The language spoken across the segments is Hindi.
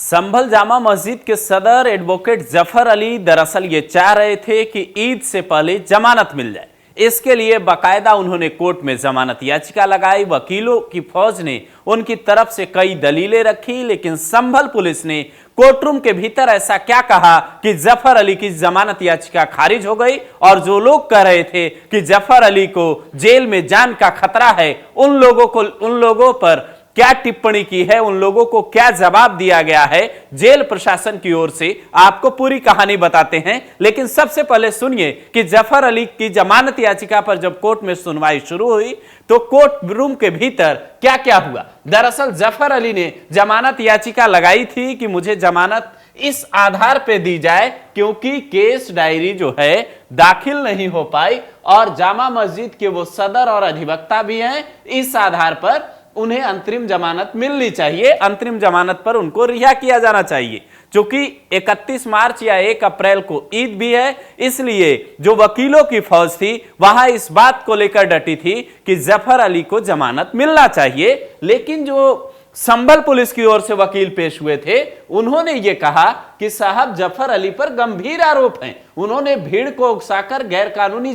संभल जामा मस्जिद के सदर एडवोकेट जफर अली दरअसल ये चाह रहे थे कि ईद से पहले जमानत मिल जाए। इसके लिए बाकायदा उन्होंने कोर्ट में जमानत याचिका लगाई। वकीलों की फौज ने उनकी तरफ से कई दलीलें रखी, लेकिन संभल पुलिस ने कोर्टरूम के भीतर ऐसा क्या कहा कि जफर अली की जमानत याचिका खारिज हो गई। और जो लोग कह रहे थे कि जफर अली को जेल में जान का खतरा है, उन लोगों पर क्या टिप्पणी की है, उन लोगों को क्या जवाब दिया गया है जेल प्रशासन की ओर से, आपको पूरी कहानी बताते हैं। लेकिन सबसे पहले सुनिए कि जफर अली की जमानत याचिका पर जब कोर्ट में सुनवाई शुरू हुई तो कोर्ट रूम के भीतर क्या क्या हुआ। दरअसल जफर अली ने जमानत याचिका लगाई थी कि मुझे जमानत इस आधार पे दी जाए क्योंकि केस डायरी जो है दाखिल नहीं हो पाई और जामा मस्जिद के वो सदर और अधिवक्ता भी हैं, इस आधार पर उन्हें अंतरिम जमानत मिलनी चाहिए, अंतरिम जमानत पर उनको रिहा किया जाना चाहिए। क्योंकि 31 मार्च या 1 अप्रैल को ईद भी है, इसलिए जो वकीलों की फौज थी वहां इस बात को लेकर डटी थी कि जफर अली को जमानत मिलना चाहिए। लेकिन जो संभल पुलिस की ओर से वकील पेश हुए थे, उन्होंने ये कहा कि साहब जफर अली पर गंभीर आरोप हैं। उन्होंने भीड़ को उकसाकर गैरकानूनी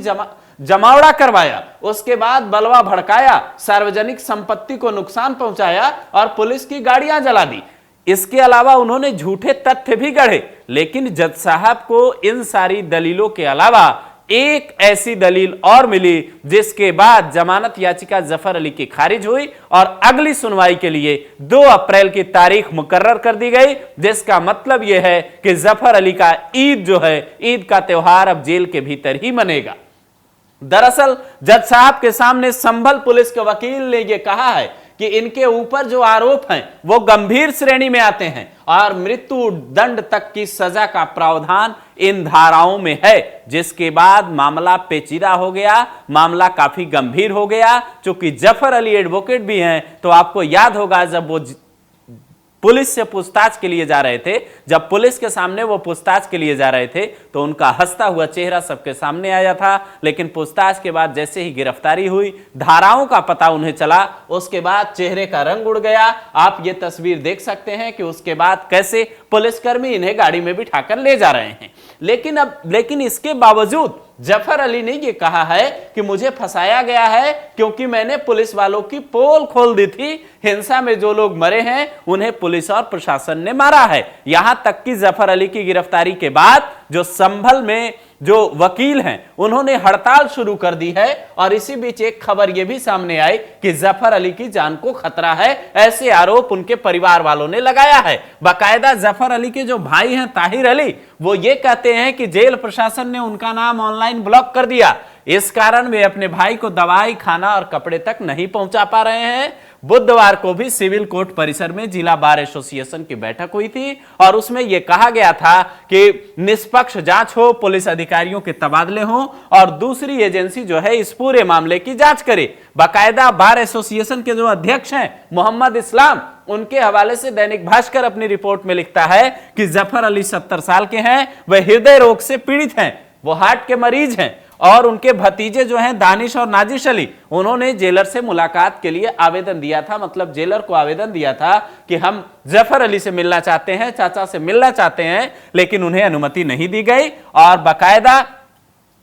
जमावड़ा करवाया, उसके बाद बलवा भड़काया, सार्वजनिक संपत्ति को नुकसान पहुंचाया और पुलिस की गाड़ियां जला दी। इसके अलावा उन्होंने झूठे तथ्य भी गढ़े। लेकिन जज साहब को इन सारी दलीलों के अलावा एक ऐसी दलील और मिली जिसके बाद जमानत याचिका जफर अली की खारिज हुई और अगली सुनवाई के लिए 2 अप्रैल की तारीख मुकर्रर कर दी गई, जिसका मतलब यह है कि जफर अली का ईद जो है, ईद का त्योहार अब जेल के भीतर ही मनेगा। दरअसल जज साहब के सामने संभल पुलिस के वकील ने यह कहा है कि इनके ऊपर जो आरोप हैं वो गंभीर श्रेणी में आते हैं और मृत्यु दंड तक की सजा का प्रावधान इन धाराओं में है, जिसके बाद मामला पेचीदा हो गया, मामला काफी गंभीर हो गया। चूंकि जफर अली एडवोकेट भी हैं, तो आपको याद होगा जब वो पुलिस से पूछताछ के लिए जा रहे थे, जब पुलिस के सामने वो पूछताछ के लिए जा रहे थे तो उनका हंसता हुआ चेहरा सबके सामने आया था। लेकिन पूछताछ के बाद जैसे ही गिरफ्तारी हुई, धाराओं का पता उन्हें चला, उसके बाद चेहरे का रंग उड़ गया। आप ये तस्वीर देख सकते हैं कि उसके बाद कैसे पुलिसकर्मी इन्हें गाड़ी में बिठाकर ले जा रहे हैं। लेकिन इसके बावजूद जफर अली ने यह कहा है कि मुझे फंसाया गया है क्योंकि मैंने पुलिस वालों की पोल खोल दी थी। हिंसा में जो लोग मरे हैं उन्हें पुलिस और प्रशासन ने मारा है। यहां तक कि जफर अली की गिरफ्तारी के बाद जो संभल में जो वकील हैं उन्होंने हड़ताल शुरू कर दी है। और इसी बीच एक खबर यह भी सामने आई कि जफर अली की जान को खतरा है, ऐसे आरोप उनके परिवार वालों ने लगाया है। बाकायदा जफर अली के जो भाई हैं ताहिर अली, वो ये कहते हैं कि जेल प्रशासन ने उनका नाम ऑनलाइन ब्लॉक कर दिया, इस कारण वे अपने भाई को दवाई, खाना और कपड़े तक नहीं पहुंचा पा रहे हैं। बुधवार को भी सिविल कोर्ट परिसर में जिला बार एसोसिएशन की बैठक हुई थी और उसमें यह कहा गया था कि निष्पक्ष जांच हो, पुलिस अधिकारियों के तबादले हो और दूसरी एजेंसी जो है इस पूरे मामले की जांच करे। बाकायदा बार एसोसिएशन के जो अध्यक्ष हैं मोहम्मद इस्लाम, उनके हवाले से दैनिक भास्कर अपनी रिपोर्ट में लिखता है कि जफर अली 70 साल के हैं, वह हृदय रोग से पीड़ित हैं, वो हार्ट के मरीज हैं और उनके भतीजे जो हैं दानिश और नाजिश अली, उन्होंने जेलर से मुलाकात के लिए आवेदन दिया था। मतलब जेलर को आवेदन दिया था कि हम जफर अली से मिलना चाहते हैं, चाचा से मिलना चाहते हैं, लेकिन उन्हें अनुमति नहीं दी गई और बाकायदा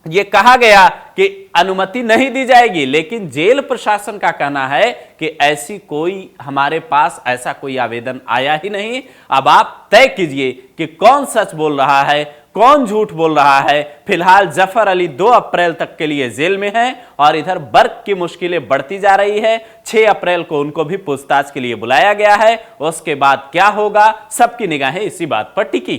यह कहा गया कि अनुमति नहीं दी जाएगी। लेकिन जेल प्रशासन का कहना है कि ऐसी कोई हमारे पास ऐसा कोई आवेदन आया ही नहीं। अब आप तय कीजिए कि कौन सच बोल रहा है, कौन झूठ बोल रहा है। फिलहाल जफर अली 2 अप्रैल तक के लिए जेल में हैं और इधर बर्क की मुश्किलें बढ़ती जा रही है। 6 अप्रैल को उनको भी पूछताछ के लिए बुलाया गया है। उसके बाद क्या होगा, सबकी निगाहें इसी बात पर टिकी।